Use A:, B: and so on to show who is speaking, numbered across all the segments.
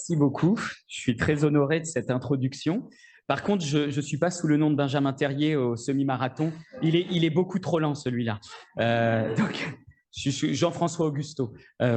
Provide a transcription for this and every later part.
A: Merci beaucoup. Je suis très honoré de cette introduction. Par contre, je ne suis pas sous le nom de Benjamin Terrier au semi-marathon. Il est beaucoup trop lent, celui-là. Donc, je suis Jean-François Augusto. Oui,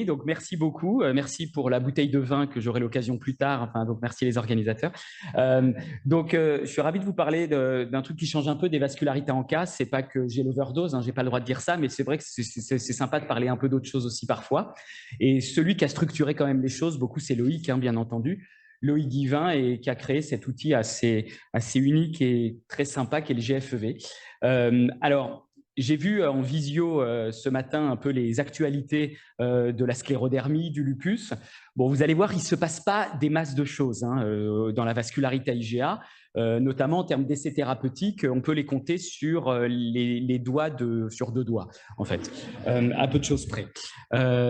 A: donc merci beaucoup. Merci pour la bouteille de vin que j'aurai l'occasion plus tard. Enfin, donc merci les organisateurs. Je suis ravi de vous parler d'un truc qui change un peu des vascularités en cas. C'est pas que j'ai l'overdose, hein, j'ai pas le droit de dire ça, mais c'est vrai que c'est sympa de parler un peu d'autres choses aussi parfois. Et celui qui a structuré quand même les choses, beaucoup, c'est Loïc, hein, bien entendu. Loïc Divin et qui a créé cet outil assez unique et très sympa qu'est le GFEV. Alors, j'ai vu en visio ce matin un peu les actualités de la sclérodermie, du lupus. Bon, vous allez voir, il ne se passe pas des masses de choses hein, dans la vascularité IgA, notamment en termes d'essais thérapeutiques. On peut les compter sur les doigts sur deux doigts, en fait, à peu de choses près.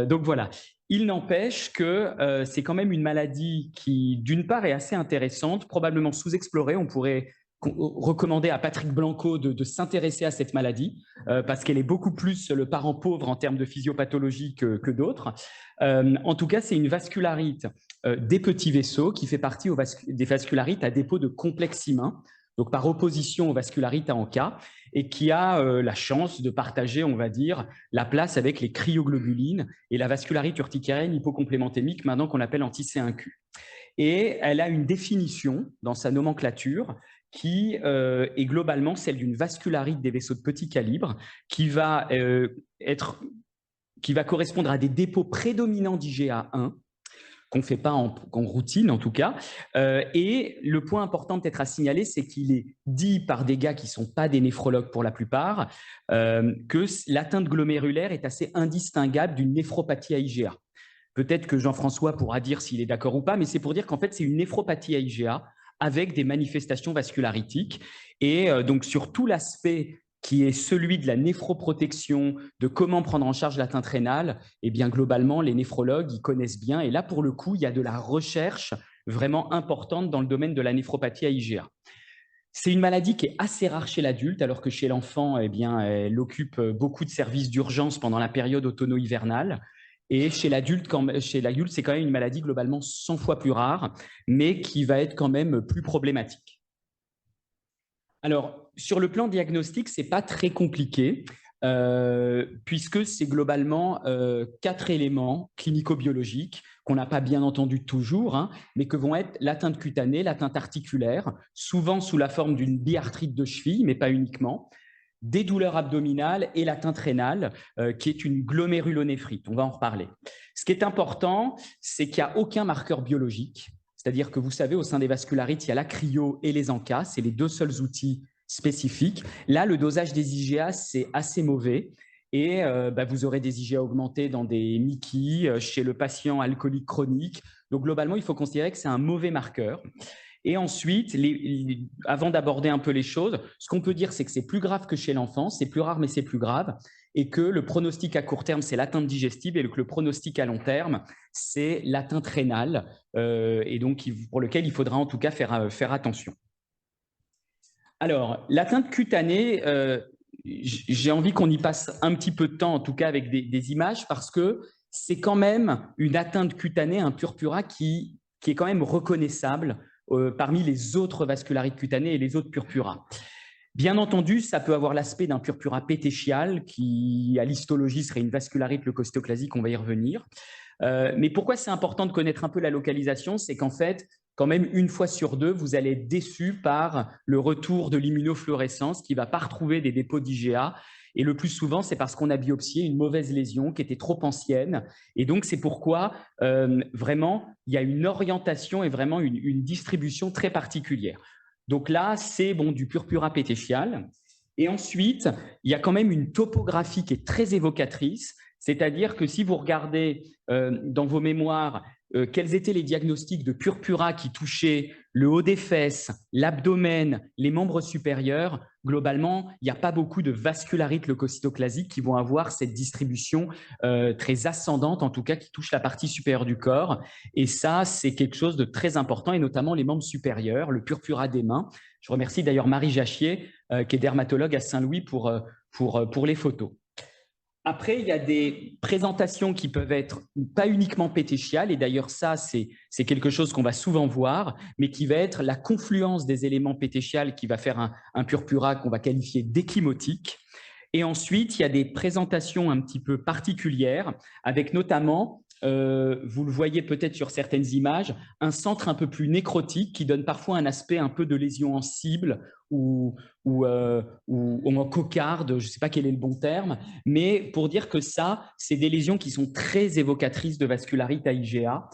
A: Donc voilà. Il n'empêche que c'est quand même une maladie qui, d'une part, est assez intéressante, probablement sous-explorée. On pourrait recommander à Patrick Blanco de s'intéresser à cette maladie parce qu'elle est beaucoup plus le parent pauvre en termes de physiopathologie que d'autres. En tout cas, c'est une vascularite des petits vaisseaux qui fait partie des vascularites à dépôt de complexe humain, donc par opposition aux vascularites à ANCA, et qui a la chance de partager, on va dire, la place avec les cryoglobulines et la vascularite urticarienne hypocomplémentémique, maintenant qu'on appelle anti-C1Q. Et elle a une définition dans sa nomenclature qui est globalement celle d'une vascularite des vaisseaux de petit calibre qui va correspondre à des dépôts prédominants d'IgA1 qu'on ne fait pas en routine en tout cas. Et le point important peut-être à signaler, c'est qu'il est dit par des gars qui ne sont pas des néphrologues pour la plupart, que l'atteinte glomérulaire est assez indistinguable d'une néphropathie à IgA. Peut-être que Jean-François pourra dire s'il est d'accord ou pas, mais c'est pour dire qu'en fait, c'est une néphropathie à IgA avec des manifestations vascularitiques. Et donc, sur tout l'aspect qui est celui de la néphroprotection, de comment prendre en charge l'atteinte rénale, eh bien, globalement, les néphrologues, ils connaissent bien. Et là, pour le coup, il y a de la recherche vraiment importante dans le domaine de la néphropathie à IgA. C'est une maladie qui est assez rare chez l'adulte, alors que chez l'enfant, eh bien, elle occupe beaucoup de services d'urgence pendant la période automno-hivernale. Et chez l'adulte, c'est quand même une maladie globalement 100 fois plus rare, mais qui va être quand même plus problématique. Alors, sur le plan diagnostique, ce n'est pas très compliqué, puisque c'est globalement 4 éléments clinico-biologiques qu'on n'a pas bien entendu toujours, hein, mais que vont être l'atteinte cutanée, l'atteinte articulaire, souvent sous la forme d'une biarthrite de cheville, mais pas uniquement, des douleurs abdominales et l'atteinte rénale, qui est une glomérulonéphrite. On va en reparler. Ce qui est important, c'est qu'il n'y a aucun marqueur biologique. C'est-à-dire que vous savez, au sein des vascularites, il y a la cryo et les ANCA, c'est les deux seuls outils spécifiques. Là, le dosage des IgA, c'est assez mauvais. Et vous aurez des IgA augmentés dans des MICI, chez le patient alcoolique chronique. Donc, globalement, il faut considérer que c'est un mauvais marqueur. Et ensuite, avant d'aborder un peu les choses, ce qu'on peut dire, c'est que c'est plus grave que chez l'enfant, c'est plus rare, mais c'est plus grave, et que le pronostic à court terme, c'est l'atteinte digestive, et que le pronostic à long terme, c'est l'atteinte rénale, et donc pour lequel il faudra en tout cas faire attention. Alors, l'atteinte cutanée, j'ai envie qu'on y passe un petit peu de temps, en tout cas avec des images, parce que c'est quand même une atteinte cutanée, un purpura qui est quand même reconnaissable parmi les autres vascularites cutanées et les autres purpuras. Bien entendu, ça peut avoir l'aspect d'un purpura pétéchial qui, à l'histologie, serait une vascularite leucocytoclasique, on va y revenir. Mais pourquoi c'est important de connaître un peu la localisation? C'est qu'en fait, quand même, une fois sur deux, vous allez être déçu par le retour de l'immunofluorescence qui ne va pas retrouver des dépôts d'IgA. Et le plus souvent, c'est parce qu'on a biopsié une mauvaise lésion qui était trop ancienne. Et donc, c'est pourquoi, vraiment, il y a une orientation et vraiment une distribution très particulière. Donc là, c'est du purpura pétéchial. Et ensuite, il y a quand même une topographie qui est très évocatrice. C'est-à-dire que si vous regardez dans vos mémoires quels étaient les diagnostics de purpura qui touchaient le haut des fesses, l'abdomen, les membres supérieurs, globalement, il n'y a pas beaucoup de vascularites leucocytoclasiques qui vont avoir cette distribution très ascendante, en tout cas qui touche la partie supérieure du corps. Et ça, c'est quelque chose de très important, et notamment les membres supérieurs, le purpura des mains. Je remercie d'ailleurs Marie Jachier, qui est dermatologue à Saint-Louis, pour les photos. Après, il y a des présentations qui peuvent être pas uniquement pétéchiales, et d'ailleurs ça, c'est quelque chose qu'on va souvent voir, mais qui va être la confluence des éléments pétéchiales qui va faire un purpura qu'on va qualifier d'échymotique. Et ensuite, il y a des présentations un petit peu particulières, avec notamment, vous le voyez peut-être sur certaines images, un centre un peu plus nécrotique qui donne parfois un aspect un peu de lésion en cible ou en cocarde, je ne sais pas quel est le bon terme, mais pour dire que ça, c'est des lésions qui sont très évocatrices de vascularite à IgA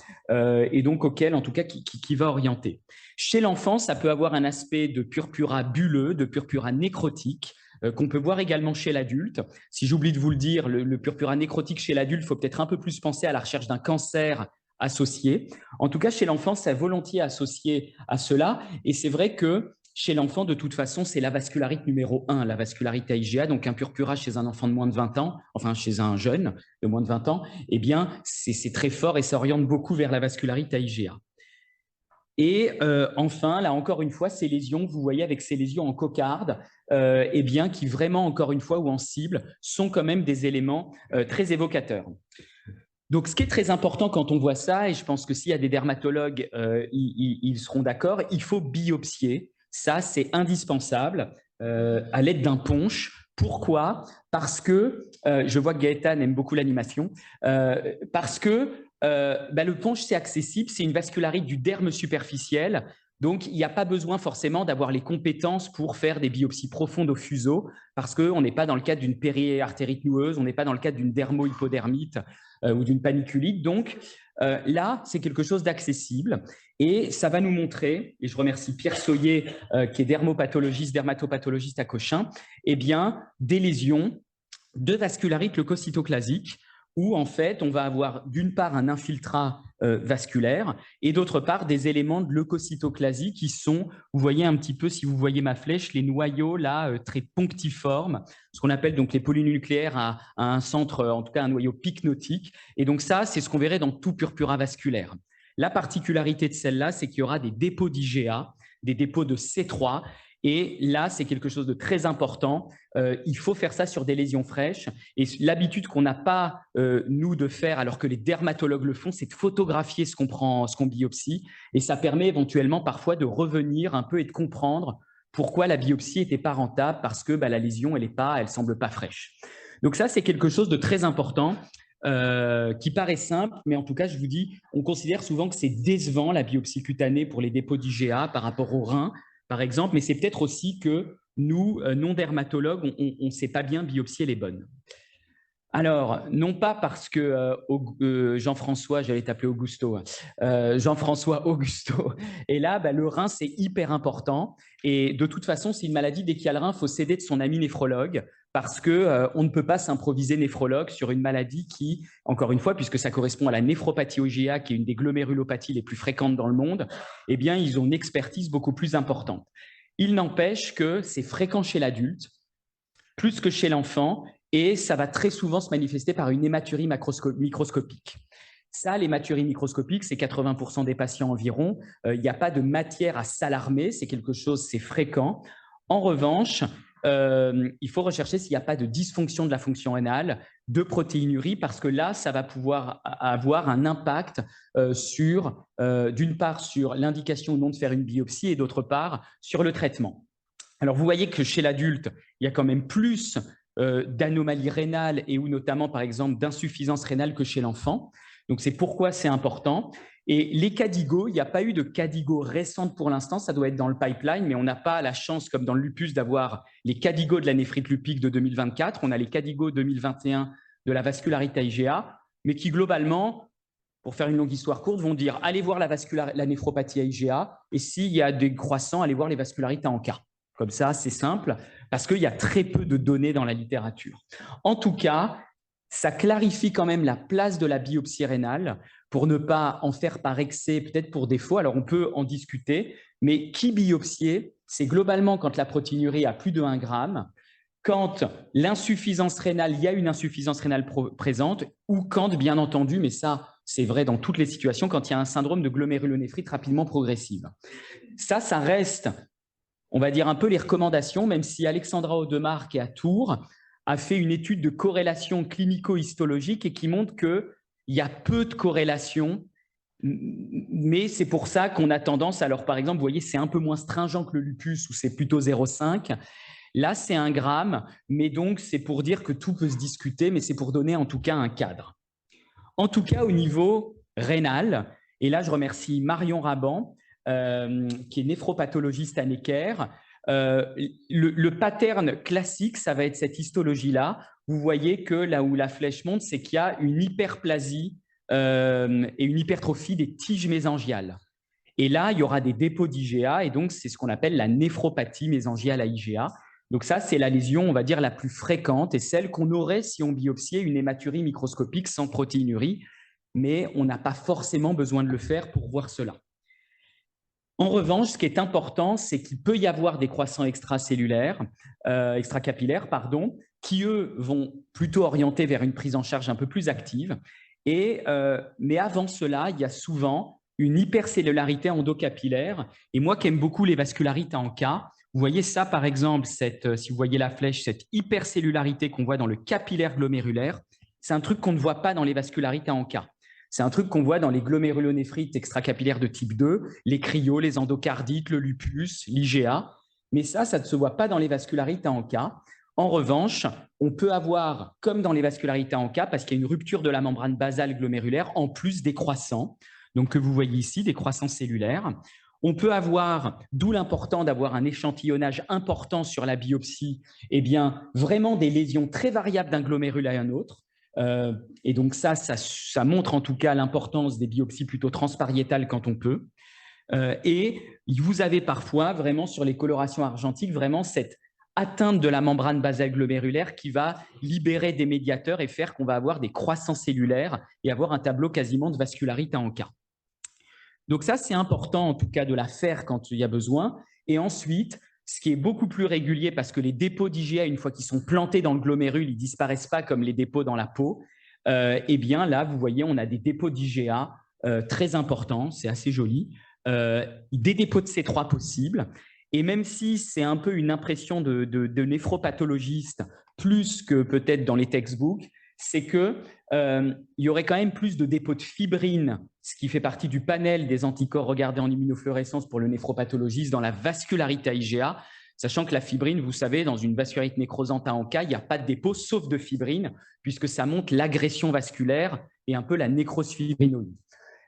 A: et donc auxquelles, en tout cas, qui va orienter. Chez l'enfant, ça peut avoir un aspect de purpura bulleux, de purpura nécrotique, qu'on peut voir également chez l'adulte. Si j'oublie de vous le dire, le purpura nécrotique chez l'adulte, il faut peut-être un peu plus penser à la recherche d'un cancer associé. En tout cas, chez l'enfant, c'est volontiers associé à cela. Et c'est vrai que chez l'enfant, de toute façon, c'est la vascularite numéro 1, la vascularite à IgA, donc un purpura chez un enfant de moins de 20 ans, enfin chez un jeune de moins de 20 ans, eh bien, c'est très fort et ça oriente beaucoup vers la vascularite à IgA. Et enfin, là encore une fois, ces lésions, vous voyez avec ces lésions en cocarde, eh bien, qui vraiment, encore une fois, ou en cible, sont quand même des éléments très évocateurs. Donc, ce qui est très important quand on voit ça, et je pense que s'il y a des dermatologues, ils seront d'accord, il faut biopsier. Ça, c'est indispensable à l'aide d'un punch. Pourquoi? Parce que, je vois que Gaëtan aime beaucoup l'animation, parce que le punch, c'est accessible, c'est une vascularite du derme superficiel. Donc, il n'y a pas besoin forcément d'avoir les compétences pour faire des biopsies profondes au fuseau, parce qu'on n'est pas dans le cadre d'une périartérite noueuse, on n'est pas dans le cadre d'une dermohypodermite ou d'une paniculite. Donc, là, c'est quelque chose d'accessible et ça va nous montrer, et je remercie Pierre Soyer, qui est dermatopathologiste à Cochin, eh bien, des lésions de vascularite leucocytoclasique où en fait on va avoir d'une part un infiltrat vasculaire et d'autre part des éléments de leucocytoclasie qui sont, vous voyez un petit peu, si vous voyez ma flèche, les noyaux là très punctiformes, ce qu'on appelle donc les polynucléaires à un centre, en tout cas un noyau pycnotique. Et donc ça, c'est ce qu'on verrait dans tout purpura vasculaire. La particularité de celle-là, c'est qu'il y aura des dépôts d'IgA, des dépôts de C3. Et là, c'est quelque chose de très important. Il faut faire ça sur des lésions fraîches. Et l'habitude qu'on n'a pas, nous, de faire, alors que les dermatologues le font, c'est de photographier ce qu'on biopsie. Et ça permet éventuellement parfois de revenir un peu et de comprendre pourquoi la biopsie n'était pas rentable, parce que la lésion, elle ne semble pas fraîche. Donc ça, c'est quelque chose de très important. Qui paraît simple, mais en tout cas, je vous dis, on considère souvent que c'est décevant la biopsie cutanée pour les dépôts d'IgA par rapport au rein, par exemple, mais c'est peut-être aussi que nous, non-dermatologues, on ne sait pas bien biopsier les bonnes. Alors, non pas parce que Jean-François, j'allais t'appeler Augusto, Jean-François Augusto, et là, le rein, c'est hyper important. Et de toute façon, c'est une maladie, dès qu'il y a le rein, il faut s'aider de son ami néphrologue, parce qu'on ne peut pas s'improviser néphrologue sur une maladie qui, encore une fois, puisque ça correspond à la néphropathie IgA, qui est une des glomérulopathies les plus fréquentes dans le monde, eh bien, ils ont une expertise beaucoup plus importante. Il n'empêche que c'est fréquent chez l'adulte, plus que chez l'enfant, et ça va très souvent se manifester par une hématurie microscopique. Ça, l'hématurie microscopique, c'est 80% des patients environ. Il n'y a pas de matière à s'alarmer, c'est quelque chose, c'est fréquent. En revanche, il faut rechercher s'il n'y a pas de dysfonction de la fonction rénale, de protéinurie, parce que là, ça va pouvoir avoir un impact d'une part sur l'indication ou non de faire une biopsie et d'autre part sur le traitement. Alors, vous voyez que chez l'adulte, il y a quand même plus d'anomalies rénales et ou notamment, par exemple, d'insuffisance rénale que chez l'enfant. Donc, c'est pourquoi c'est important. Et les CADIGO, il n'y a pas eu de CADIGO récente pour l'instant, ça doit être dans le pipeline, mais on n'a pas la chance, comme dans le lupus, d'avoir les CADIGO de la néphrite lupique de 2024. On a les CADIGO 2021 de la vascularite IgA, mais qui globalement, pour faire une longue histoire courte, vont dire allez voir la néphropathie IgA et s'il y a des croissants, allez voir les vascularites en cas. Comme ça, c'est simple, parce qu'il y a très peu de données dans la littérature. En tout cas, ça clarifie quand même la place de la biopsie rénale pour ne pas en faire par excès, peut-être pour défaut. Alors, on peut en discuter, mais qui biopsier? C'est globalement quand la protéinurie a plus de 1 gramme, quand l'insuffisance rénale, il y a une insuffisance rénale présente, ou quand, bien entendu, mais ça, c'est vrai dans toutes les situations, quand il y a un syndrome de glomérulonéphrite rapidement progressive. Ça reste, on va dire, un peu les recommandations, même si Alexandra Audemars, qui est à Tours, a fait une étude de corrélation clinico-histologique et qui montre qu'il y a peu de corrélation, mais c'est pour ça qu'on a tendance, alors par exemple, vous voyez, c'est un peu moins stringent que le lupus où c'est plutôt 0,5. Là, c'est 1 gramme, mais donc c'est pour dire que tout peut se discuter, mais c'est pour donner en tout cas un cadre. En tout cas, au niveau rénal, et là, je remercie Marion Raban, qui est néphropathologiste à Necker. Le pattern classique, ça va être cette histologie-là. Vous voyez que là où la flèche monte, c'est qu'il y a une hyperplasie et une hypertrophie des tiges mésangiales. Et là, il y aura des dépôts d'IgA, et donc c'est ce qu'on appelle la néphropathie mésangiale à IgA. Donc ça, c'est la lésion, on va dire, la plus fréquente et celle qu'on aurait si on biopsiait une hématurie microscopique sans protéinurie, mais on n'a pas forcément besoin de le faire pour voir cela. En revanche, ce qui est important, c'est qu'il peut y avoir des croissants extracapillaires, qui, eux, vont plutôt orienter vers une prise en charge un peu plus active. Mais avant cela, il y a souvent une hypercellularité endocapillaire. Et moi qui aime beaucoup les vascularites en cas, vous voyez ça, par exemple, si vous voyez la flèche, cette hypercellularité qu'on voit dans le capillaire glomérulaire, c'est un truc qu'on ne voit pas dans les vascularites en cas. C'est un truc qu'on voit dans les glomérulonéphrite extracapillaires de type 2, les cryos, les endocardites, le lupus, l'IgA. Mais ça ne se voit pas dans les vascularites en cas. En revanche, on peut avoir, comme dans les vascularites en cas, parce qu'il y a une rupture de la membrane basale glomérulaire, en plus des croissants, donc que vous voyez ici, des croissants cellulaires. On peut avoir, d'où l'important d'avoir un échantillonnage important sur la biopsie, eh bien, vraiment des lésions très variables d'un glomérule à un autre. Et donc ça montre en tout cas l'importance des biopsies plutôt transpariétales quand on peut. Et vous avez parfois vraiment sur les colorations argentiques vraiment cette atteinte de la membrane basale glomérulaire qui va libérer des médiateurs et faire qu'on va avoir des croissants cellulaires et avoir un tableau quasiment de vascularité en cas. Donc ça, c'est important en tout cas de la faire quand il y a besoin. Et ensuite, ce qui est beaucoup plus régulier parce que les dépôts d'IgA, une fois qu'ils sont plantés dans le glomérule, ils ne disparaissent pas comme les dépôts dans la peau. Eh bien là, vous voyez, on a des dépôts d'IgA très importants, c'est assez joli, des dépôts de C3 possibles. Et même si c'est un peu une impression de néphropathologiste, plus que peut-être dans les textbooks, c'est qu'il y aurait quand même plus de dépôts de fibrine, ce qui fait partie du panel des anticorps regardés en immunofluorescence pour le néphropathologiste dans la vascularité IgA, sachant que la fibrine, vous savez, dans une vascularite nécrosante à ANCA, il n'y a pas de dépôt sauf de fibrine, puisque ça montre l'agression vasculaire et un peu la nécrose fibrinoïde.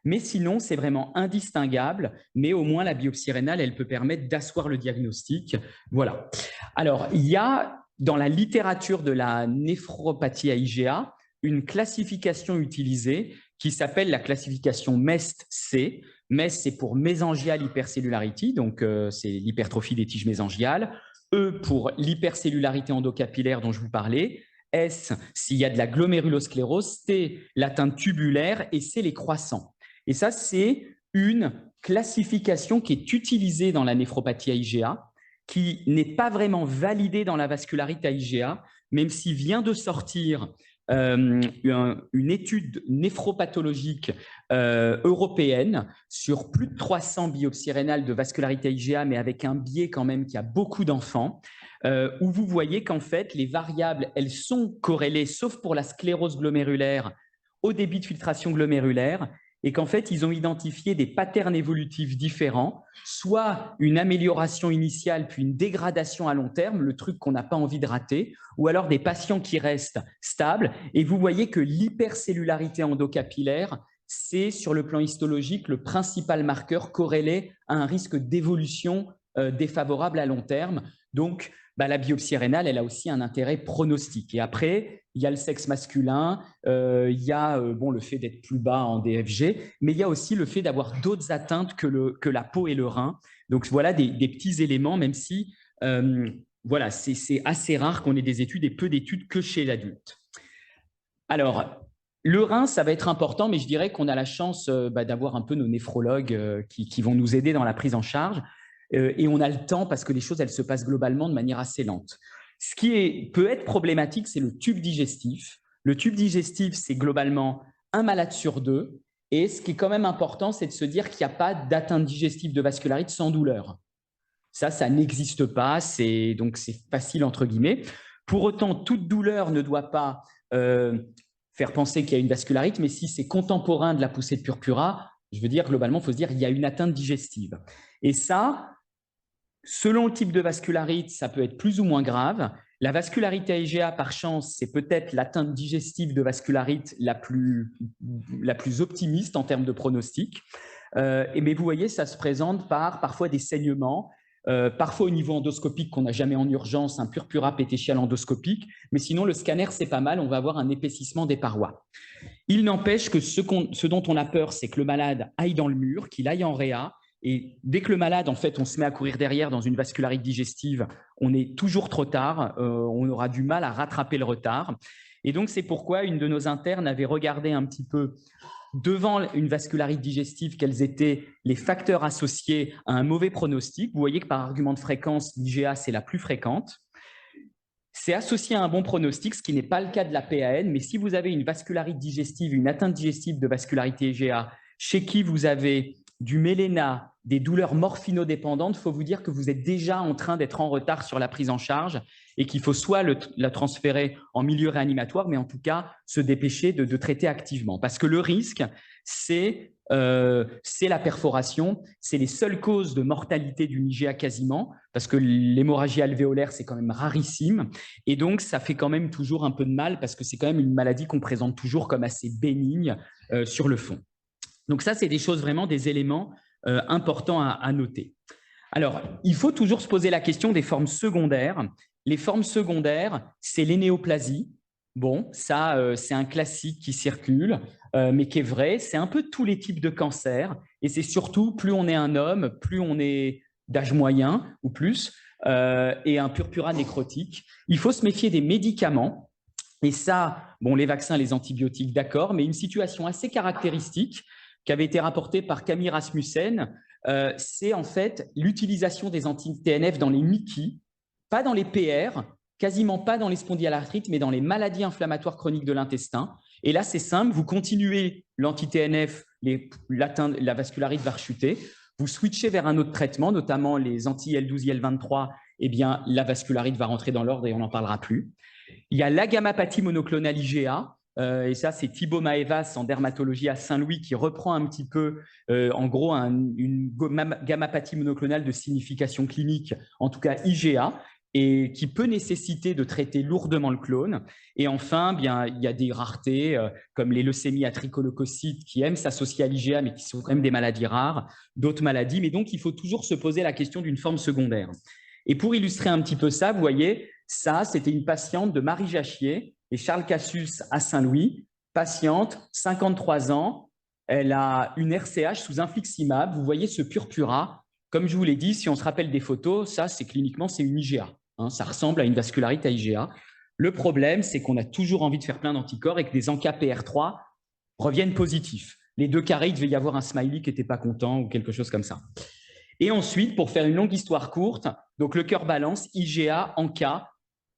A: Mais sinon, c'est vraiment indistinguable, mais au moins la biopsie rénale, elle peut permettre d'asseoir le diagnostic. Voilà. Alors, il y a dans la littérature de la néphropathie à IgA une classification utilisée qui s'appelle la classification MEST-C. MEST, c'est pour Mesangial Hypercellularity, donc c'est l'hypertrophie des tiges mésangiales. E pour l'hypercellularité endocapillaire dont je vous parlais. S, s'il y a de la glomérulosclérose. T, l'atteinte tubulaire. Et C, les croissants. Et ça, c'est une classification qui est utilisée dans la néphropathie à IgA, qui n'est pas vraiment validée dans la vascularite à IgA, même s'il vient de sortir une étude néphropathologique européenne sur plus de 300 biopsies rénales de vascularité IgA, mais avec un biais quand même qui a beaucoup d'enfants, où vous voyez qu'en fait, les variables, elles sont corrélées, sauf pour la sclérose glomérulaire, au débit de filtration glomérulaire, et qu'en fait, ils ont identifié des patterns évolutifs différents, soit une amélioration initiale, puis une dégradation à long terme, le truc qu'on n'a pas envie de rater, ou alors des patients qui restent stables. Et vous voyez que l'hypercellularité endocapillaire, c'est sur le plan histologique le principal marqueur corrélé à un risque d'évolution défavorable à long terme. Donc, la biopsie rénale, elle a aussi un intérêt pronostique. Et après, il y a le sexe masculin, il y a le fait d'être plus bas en DFG, mais il y a aussi le fait d'avoir d'autres atteintes que la peau et le rein. Donc voilà des petits éléments, même si voilà, c'est assez rare qu'on ait des études et peu d'études que chez l'adulte. Alors, le rein, ça va être important, mais je dirais qu'on a la chance d'avoir un peu nos néphrologues qui vont nous aider dans la prise en charge. Et on a le temps parce que les choses, elles se passent globalement de manière assez lente. Ce qui peut être problématique, c'est le tube digestif. Le tube digestif, c'est globalement un malade sur deux. Et ce qui est quand même important, c'est de se dire qu'il n'y a pas d'atteinte digestive de vascularite sans douleur. Ça n'existe pas, donc c'est facile entre guillemets. Pour autant, toute douleur ne doit pas faire penser qu'il y a une vascularite, mais si c'est contemporain de la poussée de purpura, je veux dire, globalement, il faut se dire qu'il y a une atteinte digestive. Et ça, selon le type de vascularite, ça peut être plus ou moins grave. La vascularité IgA, par chance, c'est peut-être l'atteinte digestive de vascularite la plus optimiste en termes de pronostic. Mais vous voyez, ça se présente par parfois des saignements, parfois au niveau endoscopique qu'on n'a jamais en urgence, un purpura pétéchial endoscopique, mais sinon le scanner c'est pas mal, on va avoir un épaississement des parois. Il n'empêche que ce dont on a peur, c'est que le malade aille dans le mur, qu'il aille en réa, et dès que le malade, en fait, on se met à courir derrière dans une vascularite digestive, on est toujours trop tard, on aura du mal à rattraper le retard. Et donc c'est pourquoi une de nos internes avait regardé un petit peu devant une vascularite digestive, quels étaient les facteurs associés à un mauvais pronostic. Vous voyez que par argument de fréquence, l'IgA, c'est la plus fréquente. C'est associé à un bon pronostic, ce qui n'est pas le cas de la PAN, mais si vous avez une vascularite digestive, une atteinte digestive de vascularité IgA, chez qui vous avez du méléna, des douleurs morphinodépendantes, il faut vous dire que vous êtes déjà en train d'être en retard sur la prise en charge et qu'il faut soit la transférer en milieu réanimatoire, mais en tout cas se dépêcher de traiter activement. Parce que le risque, c'est la perforation, c'est les seules causes de mortalité d'une IgA quasiment, parce que l'hémorragie alvéolaire, c'est quand même rarissime, et donc ça fait quand même toujours un peu de mal, parce que c'est quand même une maladie qu'on présente toujours comme assez bénigne sur le fond. Donc ça, c'est des choses vraiment, des éléments importants à noter. Alors, il faut toujours se poser la question des formes secondaires. Les formes secondaires, c'est les néoplasies. Bon, ça, c'est un classique qui circule, mais qui est vrai. C'est un peu tous les types de cancers. Et c'est surtout, plus on est un homme, plus on est d'âge moyen ou plus, et un purpura nécrotique. Il faut se méfier des médicaments. Et ça, bon, les vaccins, les antibiotiques, d'accord, mais une situation assez caractéristique qui avait été rapportée par Camille Rasmussen, c'est en fait l'utilisation des anti-TNF dans les MICI, pas dans les PR, quasiment pas dans les spondylarthrites, mais dans les maladies inflammatoires chroniques de l'intestin. Et là, c'est simple, vous continuez l'anti-TNF, la vascularite va rechuter, vous switchez vers un autre traitement, notamment les anti-IL-12, IL-23, eh bien, la vascularite va rentrer dans l'ordre et on n'en parlera plus. Il y a la gammapathie monoclonale IgA, et ça, c'est Thibaut Maevas en dermatologie à Saint-Louis qui reprend un petit peu, en gros, une gammapathie monoclonale de signification clinique, en tout cas IgA, et qui peut nécessiter de traiter lourdement le clone. Et enfin, bien, il y a des raretés comme les leucémies à tricoleucocytes qui aiment s'associer à l'IgA, mais qui sont quand même des maladies rares, d'autres maladies. Mais donc, il faut toujours se poser la question d'une forme secondaire. Et pour illustrer un petit peu ça, vous voyez, ça, c'était une patiente de Marie Jachier et Charles Cassus à Saint-Louis, patiente, 53 ans, elle a une RCH sous infliximab. Vous voyez ce purpura. Comme je vous l'ai dit, si on se rappelle des photos, ça, c'est cliniquement, c'est une IgA. Hein, ça ressemble à une vascularite à IgA. Le problème, c'est qu'on a toujours envie de faire plein d'anticorps et que des ANCA-PR3 reviennent positifs. Les deux carrés, il devait y avoir un smiley qui n'était pas content ou quelque chose comme ça. Et ensuite, pour faire une longue histoire courte, donc le cœur balance, IgA, ANCA,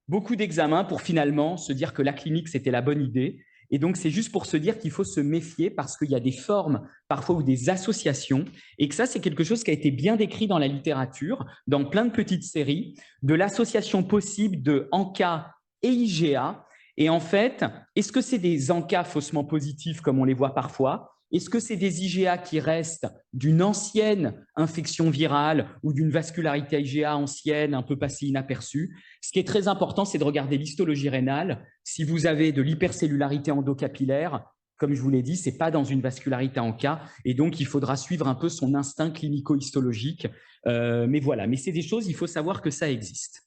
A: beaucoup d'examens pour finalement se dire que la clinique, c'était la bonne idée. Et donc, c'est juste pour se dire qu'il faut se méfier parce qu'il y a des formes parfois ou des associations et que ça, c'est quelque chose qui a été bien décrit dans la littérature, dans plein de petites séries, de l'association possible de ANCA et IgA. Et en fait, est-ce que c'est des ANCA faussement positifs comme on les voit parfois ? Est-ce que c'est des IgA qui restent d'une ancienne infection virale ou d'une vascularité IgA ancienne, un peu passée inaperçue? Ce qui est très important, c'est de regarder l'histologie rénale. Si vous avez de l'hypercellularité endocapillaire, comme je vous l'ai dit, ce n'est pas dans une vascularité en cas, et donc il faudra suivre un peu son instinct clinico-histologique. Mais voilà, mais c'est des choses, il faut savoir que ça existe.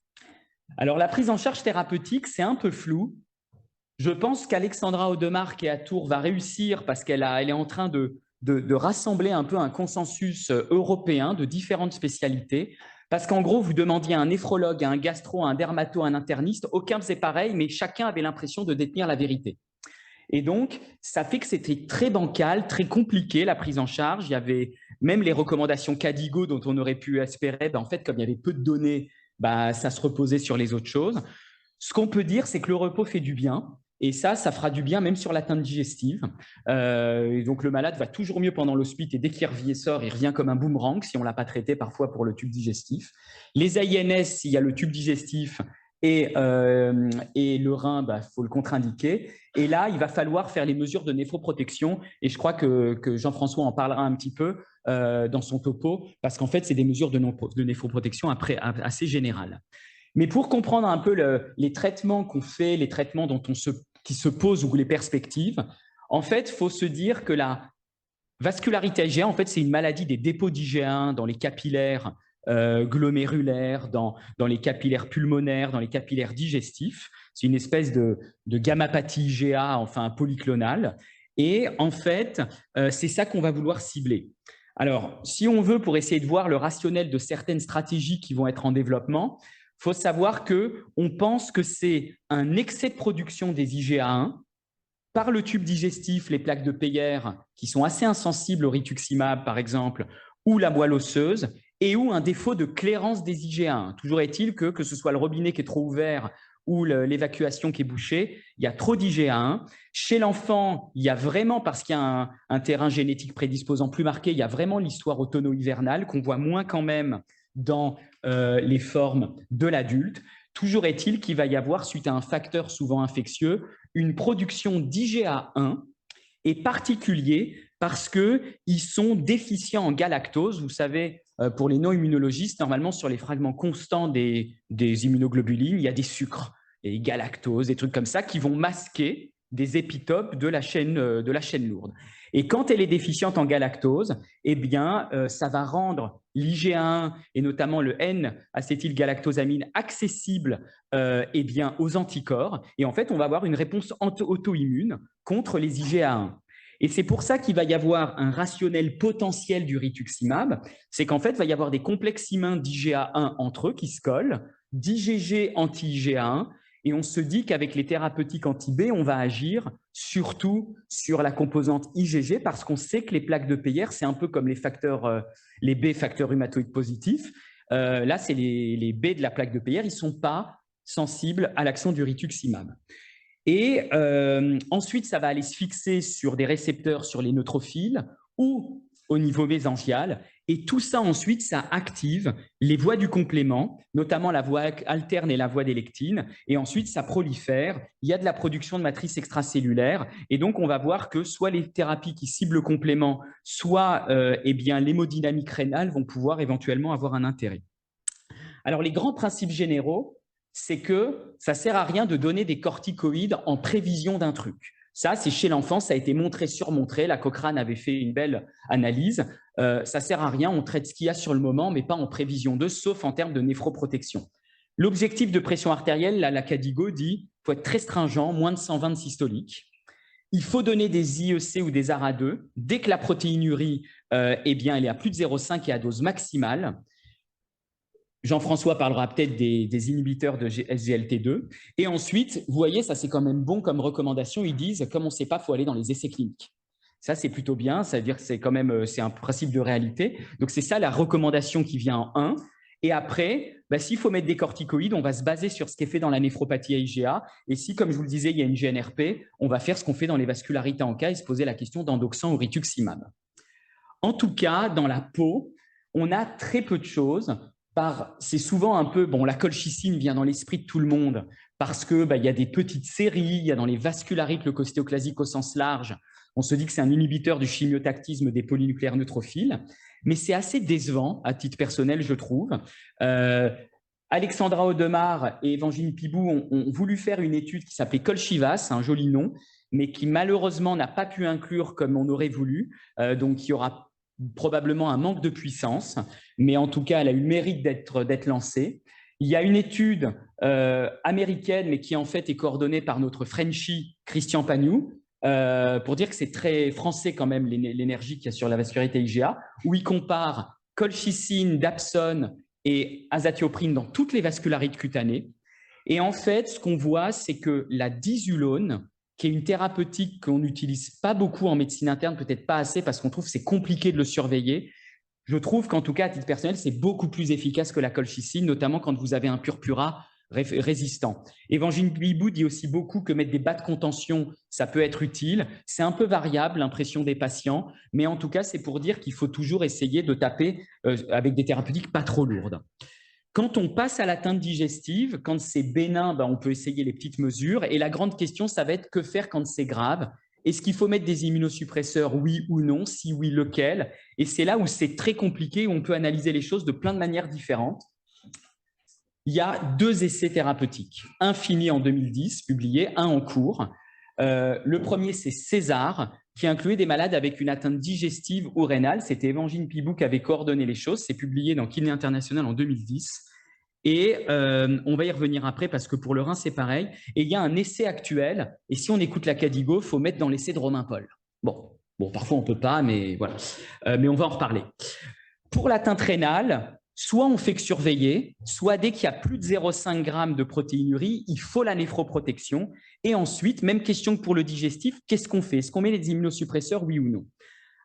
A: Alors la prise en charge thérapeutique, c'est un peu flou. Je pense qu'Alexandra Audemark et à Tours va réussir parce qu'elle est en train de rassembler un peu un consensus européen de différentes spécialités. Parce qu'en gros, vous demandiez à un néphrologue, à un gastro, à un dermato, à un interniste, aucun faisait pareil, mais chacun avait l'impression de détenir la vérité. Et donc, ça fait que c'était très bancal, très compliqué la prise en charge. Il y avait même les recommandations Cadigo dont on aurait pu espérer. En fait, comme il y avait peu de données, ça se reposait sur les autres choses. Ce qu'on peut dire, c'est que le repos fait du bien. Et ça fera du bien même sur l'atteinte digestive. Et donc, le malade va toujours mieux pendant l'hospite et dès qu'il sort, il revient comme un boomerang si on ne l'a pas traité parfois pour le tube digestif. Les AINS, s'il y a le tube digestif, et le rein, faut le contre-indiquer. Et là, il va falloir faire les mesures de néphroprotection. Et je crois que Jean-François en parlera un petit peu dans son topo, parce qu'en fait, c'est des mesures de néphroprotection assez générales. Mais pour comprendre un peu les traitements qu'on fait, les traitements qui se posent ou les perspectives, en fait, il faut se dire que la vascularité IgA, en fait, c'est une maladie des dépôts d'IgA1 dans les capillaires glomérulaires, dans les capillaires pulmonaires, dans les capillaires digestifs. C'est une espèce de gammapathie IgA, enfin polyclonale. Et en fait, c'est ça qu'on va vouloir cibler. Alors, si on veut, pour essayer de voir le rationnel de certaines stratégies qui vont être en développement, il faut savoir qu'on pense que c'est un excès de production des IgA1 par le tube digestif, les plaques de Peyer, qui sont assez insensibles au rituximab, par exemple, ou la moelle osseuse, et ou un défaut de clairance des IgA1. Toujours est-il que ce soit le robinet qui est trop ouvert ou l'évacuation qui est bouchée, il y a trop d'IgA1. Chez l'enfant, il y a vraiment, parce qu'il y a un terrain génétique prédisposant plus marqué, il y a vraiment l'histoire automno-hivernale qu'on voit moins quand même dans les formes de l'adulte. Toujours est-il qu'il va y avoir, suite à un facteur souvent infectieux, une production d'IgA1 et particulier parce qu'ils sont déficients en galactose. Vous savez, pour les non-immunologistes, normalement, sur les fragments constants des immunoglobulines, il y a des sucres, et galactose, des trucs comme ça, qui vont masquer des épitopes de la chaîne lourde. Et quand elle est déficiente en galactose, eh bien, ça va rendre l'IgA1 et notamment le N-acétylgalactosamine accessible eh bien, aux anticorps. Et en fait, on va avoir une réponse auto-immune contre les IgA1. Et c'est pour ça qu'il va y avoir un rationnel potentiel du rituximab, c'est qu'en fait, il va y avoir des complexes immuns d'IgA1 entre eux qui se collent, d'IgG anti-IgA1, et on se dit qu'avec les thérapeutiques anti-B, on va agir surtout sur la composante IgG parce qu'on sait que les plaques de Peyer, c'est un peu comme les B facteurs rhumatoïdes positifs. Là, c'est les B de la plaque de Peyer, ils ne sont pas sensibles à l'action du rituximab. Et ensuite, ça va aller se fixer sur des récepteurs sur les neutrophiles ou au niveau mésangial. Et tout ça, ensuite, ça active les voies du complément, notamment la voie alterne et la voie des lectines. Et ensuite, ça prolifère. Il y a de la production de matrices extracellulaires. Et donc, on va voir que soit les thérapies qui ciblent le complément, soit eh bien, l'hémodynamique rénale vont pouvoir éventuellement avoir un intérêt. Alors, les grands principes généraux, c'est que ça ne sert à rien de donner des corticoïdes en prévision d'un truc. Ça, c'est chez l'enfant, ça a été montré, surmontré. La Cochrane avait fait une belle analyse. Ça ne sert à rien, on traite ce qu'il y a sur le moment, mais pas en prévision d'eux, sauf en termes de néphroprotection. L'objectif de pression artérielle, là, la Cadigo dit qu'il faut être très stringent, moins de 120 de systolique. Il faut donner des IEC ou des ARA2 dès que la protéinurie eh bien, elle est à plus de 0,5 et à dose maximale. Jean-François parlera peut-être des inhibiteurs de SGLT2. Et ensuite, vous voyez, ça c'est quand même bon comme recommandation. Ils disent, comme on ne sait pas, il faut aller dans les essais cliniques. Ça, c'est plutôt bien. Ça veut dire que c'est quand même c'est un principe de réalité. Donc, c'est ça la recommandation qui vient en 1. Et après, s'il faut mettre des corticoïdes, on va se baser sur ce qui est fait dans la néphropathie IgA. Et si, comme je vous le disais, il y a une GNRP, on va faire ce qu'on fait dans les vascularités en cas et se poser la question d'endoxan ou rituximab. En tout cas, dans la peau, on a très peu de choses. C'est souvent un peu, la colchicine vient dans l'esprit de tout le monde parce que y a des petites séries, il y a dans les vascularites leucostéoclasiques au sens large, on se dit que c'est un inhibiteur du chimiotactisme des polynucléaires neutrophiles, mais c'est assez décevant à titre personnel, je trouve. Alexandra Audemars et Evangeline Pibou ont voulu faire une étude qui s'appelait Colchivas, un joli nom, mais qui malheureusement n'a pas pu inclure comme on aurait voulu, donc il y aura probablement un manque de puissance, mais en tout cas, elle a eu le mérite d'être lancée. Il y a une étude américaine, mais qui en fait est coordonnée par notre Frenchie Christian Pagnou, pour dire que c'est très français quand même l'énergie qu'il y a sur la vascularité IgA, où il compare colchicine, dapsone et azatioprine dans toutes les vascularites cutanées. Et en fait, ce qu'on voit, c'est que la disulone, qui est une thérapeutique qu'on n'utilise pas beaucoup en médecine interne, peut-être pas assez parce qu'on trouve que c'est compliqué de le surveiller. Je trouve qu'en tout cas, à titre personnel, c'est beaucoup plus efficace que la colchicine, notamment quand vous avez un purpura résistant. Evangeline Pibou dit aussi beaucoup que mettre des bas de contention, ça peut être utile. C'est un peu variable, l'impression des patients, mais en tout cas, c'est pour dire qu'il faut toujours essayer de taper avec des thérapeutiques pas trop lourdes. Quand on passe à l'atteinte digestive, quand c'est bénin, on peut essayer les petites mesures. Et la grande question, ça va être que faire quand c'est grave. Est-ce qu'il faut mettre des immunosuppresseurs, oui ou non? Si oui, lequel? Et c'est là où c'est très compliqué, où on peut analyser les choses de plein de manières différentes. Il y a 2 essais thérapeutiques, un fini en 2010, publié, un en cours. Le premier, c'est César, qui incluait des malades avec une atteinte digestive ou rénale. C'était Évangile Pibou qui avait coordonné les choses. C'est publié dans Kiné International en 2010. Et on va y revenir après parce que pour le rein, c'est pareil. Et il y a un essai actuel. Et si on écoute la Cadigo, il faut mettre dans l'essai de Romain Paul. Bon, parfois on ne peut pas, mais voilà. Mais on va en reparler. Pour l'atteinte rénale, soit on fait que surveiller, soit dès qu'il y a plus de 0,5 g de protéinurie, il faut la néphroprotection. Et ensuite, même question que pour le digestif, qu'est-ce qu'on fait? Est-ce qu'on met des immunosuppresseurs, oui ou non?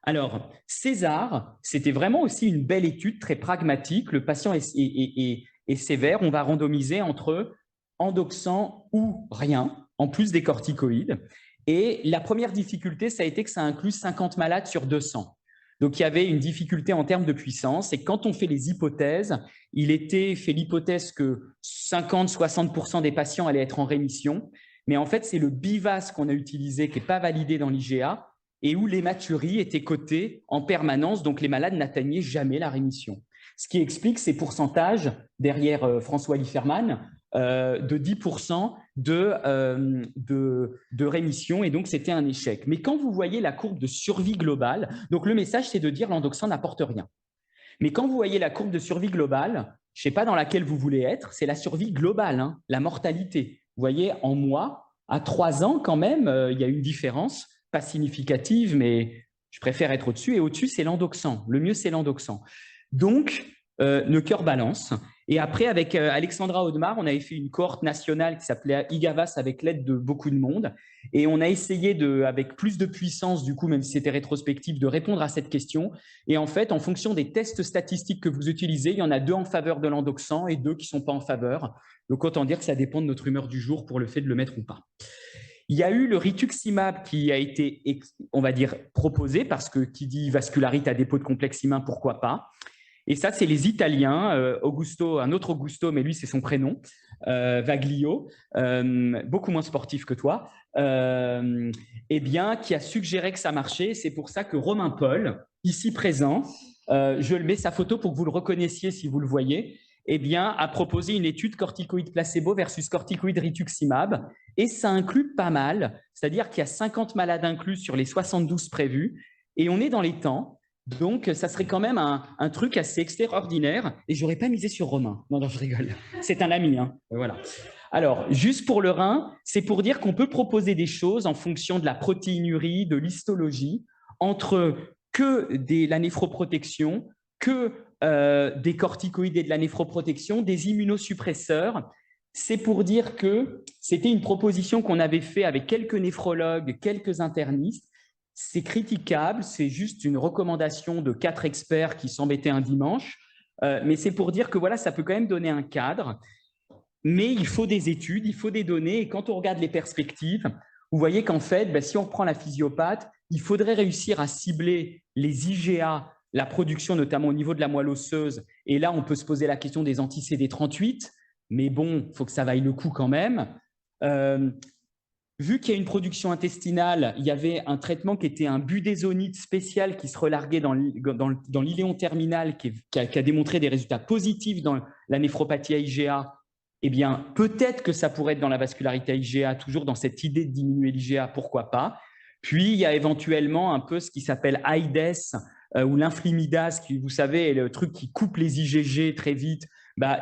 A: Alors, César, c'était vraiment aussi une belle étude très pragmatique. Le patient est sévère. On va randomiser entre endoxan ou rien, en plus des corticoïdes. Et la première difficulté, ça a été que ça inclut 50 malades sur 200. Donc, il y avait une difficulté en termes de puissance. Et quand on fait les hypothèses, il était fait l'hypothèse que 50-60% des patients allaient être en rémission. Mais en fait, c'est le BIVAS qu'on a utilisé, qui n'est pas validé dans l'IGA, et où l'hématurie était cotée en permanence. Donc, les malades n'atteignaient jamais la rémission. Ce qui explique ces pourcentages, derrière François Lieferman, de 10% de rémission, et donc c'était un échec. Mais quand vous voyez la courbe de survie globale, donc le message c'est de dire l'endoxan n'apporte rien. Mais quand vous voyez la courbe de survie globale, je ne sais pas dans laquelle vous voulez être, c'est la survie globale, hein, la mortalité. Vous voyez, en mois, à 3 ans quand même, il y a une différence, pas significative, mais je préfère être au-dessus. Et au-dessus, c'est l'endoxan. Le mieux, c'est l'endoxan. Donc, le cœur balance. Et après, avec Alexandra Audemars, on avait fait une cohorte nationale qui s'appelait IGAVAS avec l'aide de beaucoup de monde. Et on a essayé, avec plus de puissance, du coup, même si c'était rétrospectif, de répondre à cette question. Et en fait, en fonction des tests statistiques que vous utilisez, il y en a 2 en faveur de l'endoxan et 2 qui ne sont pas en faveur. Donc, autant dire que ça dépend de notre humeur du jour pour le fait de le mettre ou pas. Il y a eu le rituximab qui a été, on va dire, proposé parce que qui dit vascularite à dépôt de complexe humain, pourquoi pas. Et ça, c'est les Italiens, Augusto, un autre Augusto, mais lui, c'est son prénom, Vaglio, beaucoup moins sportif que toi, eh bien, qui a suggéré que ça marchait. C'est pour ça que Romain Paul, ici présent, je mets sa photo pour que vous le reconnaissiez si vous le voyez, eh bien, a proposé une étude corticoïde placebo versus corticoïde rituximab. Et ça inclut pas mal, c'est-à-dire qu'il y a 50 malades inclus sur les 72 prévus, et on est dans les temps. Donc, ça serait quand même un truc assez extraordinaire. Et je n'aurais pas misé sur Romain. Non, je rigole. C'est un ami. Hein. Voilà. Alors, juste pour le rein, c'est pour dire qu'on peut proposer des choses en fonction de la protéinurie, de l'histologie, entre la néphroprotection, des corticoïdes et de la néphroprotection, des immunosuppresseurs. C'est pour dire que c'était une proposition qu'on avait faite avec quelques néphrologues, quelques internistes. C'est critiquable, c'est juste une recommandation de 4 experts qui s'embêtaient un dimanche, mais c'est pour dire que voilà, ça peut quand même donner un cadre, mais il faut des études, il faut des données, et quand on regarde les perspectives, vous voyez qu'en fait, si on reprend la physiopathe, il faudrait réussir à cibler les IgA, la production notamment au niveau de la moelle osseuse, et là on peut se poser la question des anti-CD38, mais bon, il faut que ça vaille le coup quand même. Vu qu'il y a une production intestinale, il y avait un traitement qui était un budesonide spécial qui se relarguait dans l'iléon terminal, qui a démontré des résultats positifs dans la néphropathie IgA. Eh bien, peut-être que ça pourrait être dans la vascularité IgA, toujours dans cette idée de diminuer l'IgA, pourquoi pas. Puis, il y a éventuellement un peu ce qui s'appelle AIDS ou l'inflimidase, qui, vous savez, est le truc qui coupe les IgG très vite.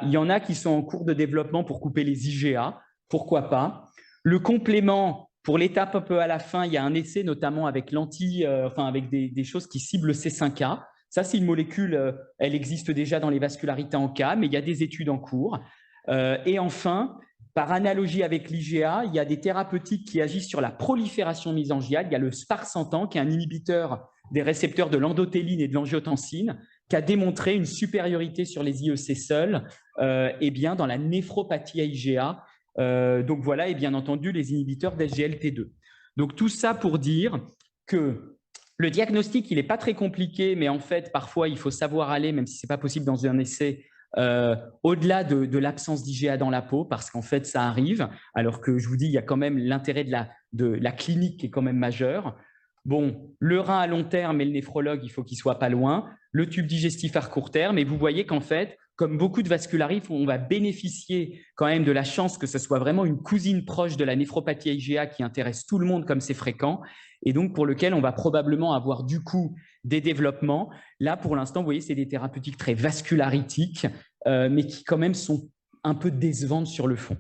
A: Il y en a qui sont en cours de développement pour couper les IgA, pourquoi pas. Le complément, pour l'étape un peu à la fin, il y a un essai notamment avec avec des choses qui ciblent le C5A. Ça, c'est une molécule, elle existe déjà dans les vascularités en cas, mais il y a des études en cours. Et enfin, par analogie avec l'IgA, il y a des thérapeutiques qui agissent sur la prolifération mésangiale. Il y a le sparsentan, qui est un inhibiteur des récepteurs de l'endothéline et de l'angiotensine, qui a démontré une supériorité sur les IEC seuls dans la néphropathie IgA. Donc voilà, et bien entendu, les inhibiteurs d'SGLT2. Donc tout ça pour dire que le diagnostic, il n'est pas très compliqué, mais en fait, parfois, il faut savoir aller, même si ce n'est pas possible dans un essai, au-delà de l'absence d'IGA dans la peau, parce qu'en fait, ça arrive, alors que je vous dis, il y a quand même l'intérêt de la clinique qui est quand même majeur. Bon, le rein à long terme et le néphrologue, il faut qu'il soit pas loin. Le tube digestif à court terme. Et vous voyez qu'en fait, comme beaucoup de vascularistes, on va bénéficier quand même de la chance que ce soit vraiment une cousine proche de la néphropathie IgA qui intéresse tout le monde comme c'est fréquent, et donc pour lequel on va probablement avoir du coup des développements. Là, pour l'instant, vous voyez, c'est des thérapeutiques très vascularitiques, mais qui quand même sont un peu décevantes sur le fond.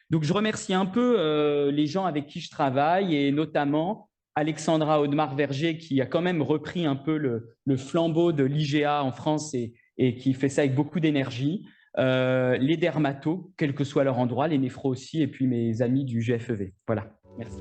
A: Donc, je remercie un peu les gens avec qui je travaille, et notamment Alexandra Audemars-Verger, qui a quand même repris un peu le flambeau de l'IGA en France et qui fait ça avec beaucoup d'énergie. Les dermatos, quel que soit leur endroit, les néphros aussi, et puis mes amis du GFEV. Voilà, merci.